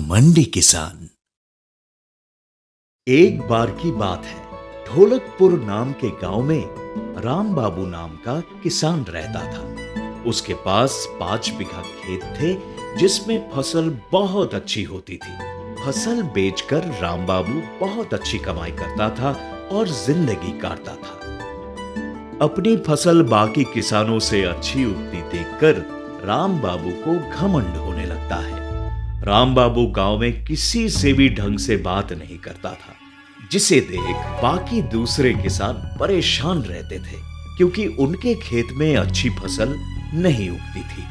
घमंडी किसान। एक बार की बात है, ढोलकपुर नाम के गांव में राम बाबू नाम का किसान रहता था। उसके पास 5 बीघा खेत थे जिसमें फसल बहुत अच्छी होती थी। फसल बेचकर राम बाबू बहुत अच्छी कमाई करता था और जिंदगी काटता था। अपनी फसल बाकी किसानों से अच्छी उगती देखकर राम बाबू को घमंड होने लगता है। राम बाबू गांव में किसी से भी ढंग से बात नहीं करता था, जिसे देख बाकी दूसरे किसान परेशान रहते थे क्योंकि उनके खेत में अच्छी फसल नहीं उगती थी।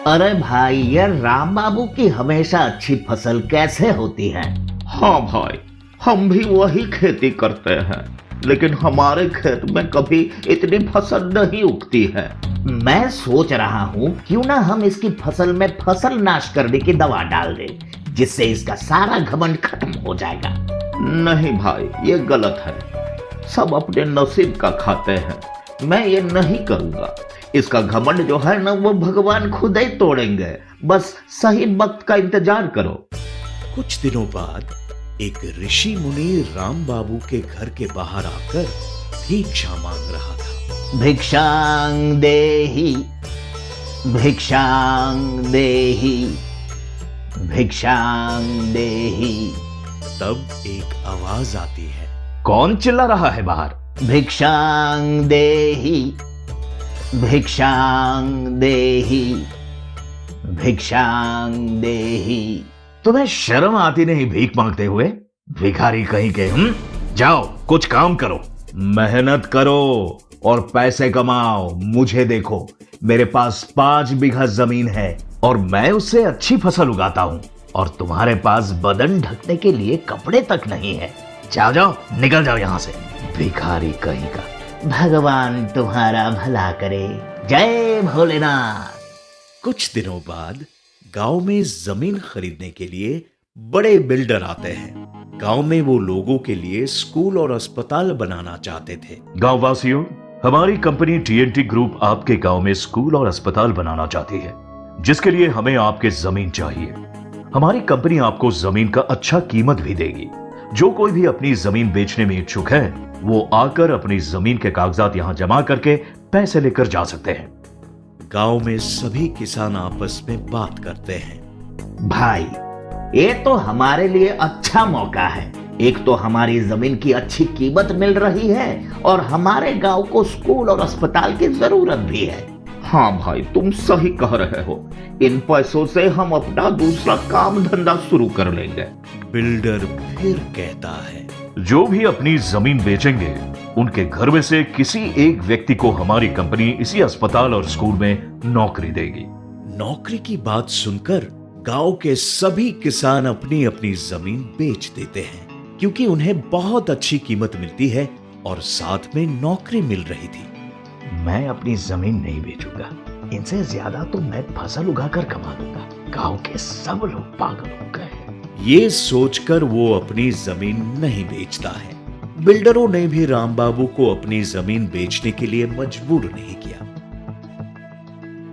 अरे भाई, ये राम बाबू की हमेशा अच्छी फसल कैसे होती है? हाँ भाई, हम भी वही खेती करते हैं, लेकिन हमारे खेत में कभी इतनी फसल नहीं उगती है। मैं सोच रहा हूँ क्यों ना हम इसकी फसल में फसल नाश करने की दवा डाल दें, जिससे इसका सारा घमंड खत्म हो जाएगा। नहीं भाई, ये गलत है। सब अपने नसीब का खाते हैं। मैं ये नहीं करूंगा। इसका घमंड जो है ना, वो भगवान खुद ही तोड़ेंगे। बस सही वक्त का इंतजार करो। कुछ दिनों बाद एक ऋषि मुनि राम बाबू के घर के बाहर आकर भिक्षा मांग रहा था। भिक्षांग देहि, भिक्षांग देहि, भिक्षांग देहि। तब एक आवाज आती है। कौन चिल्ला रहा है बाहर? भिक्षांग देहि, भिक्षांग देहि, भिक्षांग देहि। तुम्हें शर्म आती नहीं भीख मांगते हुए? भिखारी कहीं के। जाओ कुछ काम करो, मेहनत करो और पैसे कमाओ। मुझे देखो, मेरे पास 5 बीघा जमीन है और मैं उससे अच्छी फसल उगाता हूँ, और तुम्हारे पास बदन ढकने के लिए कपड़े तक नहीं है। जाओ जाओ, निकल जाओ यहाँ से, भिखारी कहीं का। भगवान तुम्हारा भला करे। जय भोलेनाथ। कुछ दिनों बाद गांव में जमीन खरीदने के लिए बड़े बिल्डर आते हैं। गांव में वो लोगों के लिए स्कूल और अस्पताल बनाना चाहते थे। गांव वासियों, हमारी कंपनी टीएनटी ग्रुप आपके गांव में स्कूल और अस्पताल बनाना चाहती है, जिसके लिए हमें आपके जमीन चाहिए। हमारी कंपनी आपको जमीन का अच्छा कीमत भी देगी। जो कोई भी अपनी जमीन बेचने में इच्छुक है, वो आकर अपनी जमीन के कागजात यहाँ जमा करके पैसे लेकर जा सकते हैं। गांव में सभी किसान आपस में बात करते हैं। भाई, ये तो हमारे लिए अच्छा मौका है। एक तो हमारी जमीन की अच्छी कीमत मिल रही है और हमारे गांव को स्कूल और अस्पताल की जरूरत भी है। हाँ भाई, तुम सही कह रहे हो। इन पैसों से हम अपना दूसरा काम धंधा शुरू कर लेंगे। बिल्डर फिर कहता है, जो भी अपनी जमीन बेचेंगे, उनके घर में से किसी एक व्यक्ति को हमारी कंपनी इसी अस्पताल और स्कूल में नौकरी देगी। नौकरी की बात सुनकर गांव के सभी किसान अपनी अपनी जमीन बेच देते हैं, क्योंकि उन्हें बहुत अच्छी कीमत मिलती है और साथ में नौकरी मिल रही थी। मैं अपनी जमीन नहीं बेचूंगा। इनसे ज्यादा तो मैं फसल उगाकर कमा लूंगा। गांव के सब लोग पागल हो गए हैं। ये सोचकर वो अपनी जमीन नहीं बेचता है। बिल्डरों ने भी राम बाबू को अपनी जमीन बेचने के लिए मजबूर नहीं किया।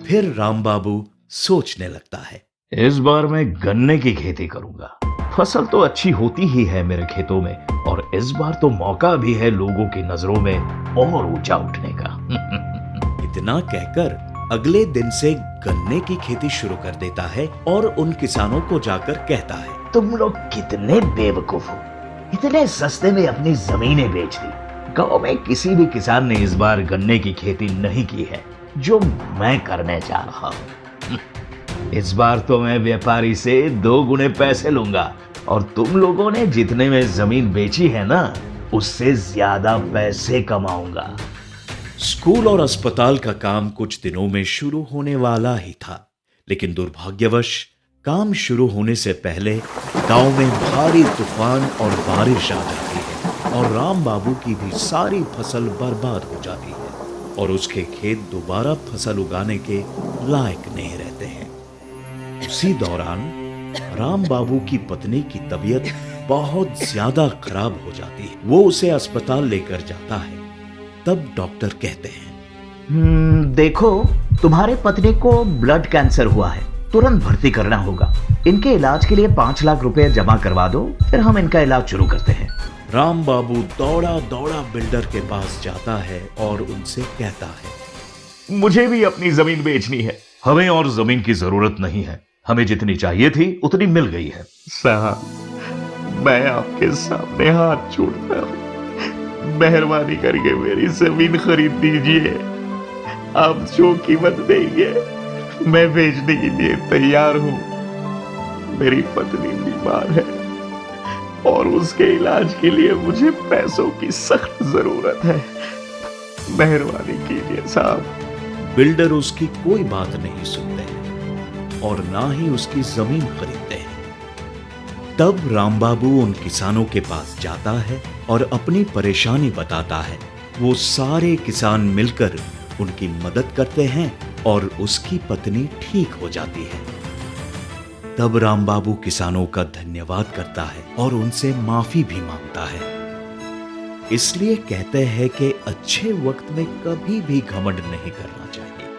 फिर राम बाबू सोचने लगता है, इस बार मैं गन्ने की खेती करूंगा। फसल तो अच्छी होती ही है मेरे खेतों में, और इस बार तो मौका भी है लोगों की नजरों में और ऊंचा उठने का। इतना कहकर अगले दिन से गन्ने की खेती शुरू कर देता है और उन किसानों को जाकर कहता है, तुम लोग कितने बेवकूफ हो, इतने सस्ते में अपनी जमीनें बेच दी। गांव में किसी भी किसान ने इस बार गन्ने की खेती नहीं की है, जो मैं करने जा रहा हूं। इस बार तो मैं व्यापारी से 2 गुने पैसे लूंगा, और तुम लोगों ने जितने में जमीन बेची है ना, उससे ज्यादा पैसे कमाऊंगा। स्कूल और अस्पताल का काम कुछ दिनों में शुरू होने वाला ही था, लेकिन दुर्भाग्यवश काम शुरू होने से पहले गांव में भारी तूफान और बारिश आ जाती है और राम बाबू की भी सारी फसल बर्बाद हो जाती है और उसके खेत दोबारा फसल उगाने के लायक नहीं रहते हैं। उसी दौरान राम बाबू की पत्नी की तबीयत बहुत ज्यादा खराब हो जाती है। वो उसे अस्पताल लेकर जाता है। तब डॉक्टर कहते हैं, देखो, तुम्हारे पत्नी को ब्लड कैंसर हुआ है। तुरंत भर्ती करना होगा। इनके इलाज के लिए 5 लाख रुपए जमा करवा दो, फिर हम इनका इलाज शुरू करते हैं। राम बाबू दौड़ा दौड़ा बिल्डर के पास जाता है और उनसे कहता है, मुझे भी अपनी जमीन बेचनी है। हमें और जमीन की जरूरत नहीं है, हमें जितनी चाहिए थी उतनी मिल गई है। साहब, मैं आपके सामने हाथ जोड़ता हूं, मेहरबानी करके मेरी जमीन खरीद दीजिए। आप जो कीमत देंगे मैं बेचने के लिए तैयार हूं। मेरी पत्नी बीमार है और उसके इलाज के लिए मुझे पैसों की सख्त जरूरत है। मेहरबानी कीजिए साहब। बिल्डर उसकी कोई बात नहीं सुनते हैं और ना ही उसकी जमीन खरीदते हैं। तब राम बाबू उन किसानों के पास जाता है और अपनी परेशानी बताता है। वो सारे किसान मिलकर उनकी मदद करते हैं और उसकी पत्नी ठीक हो जाती है। तब राम बाबू किसानों का धन्यवाद करता है और उनसे माफी भी मांगता है। इसलिए कहते हैं कि अच्छे वक्त में कभी भी घमंड नहीं करना चाहिए,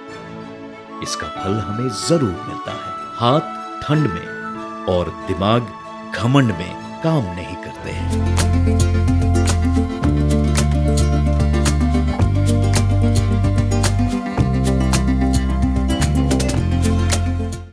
इसका फल हमें जरूर मिलता है। हाथ ठंड में और दिमाग घमंड में काम नहीं करते हैं।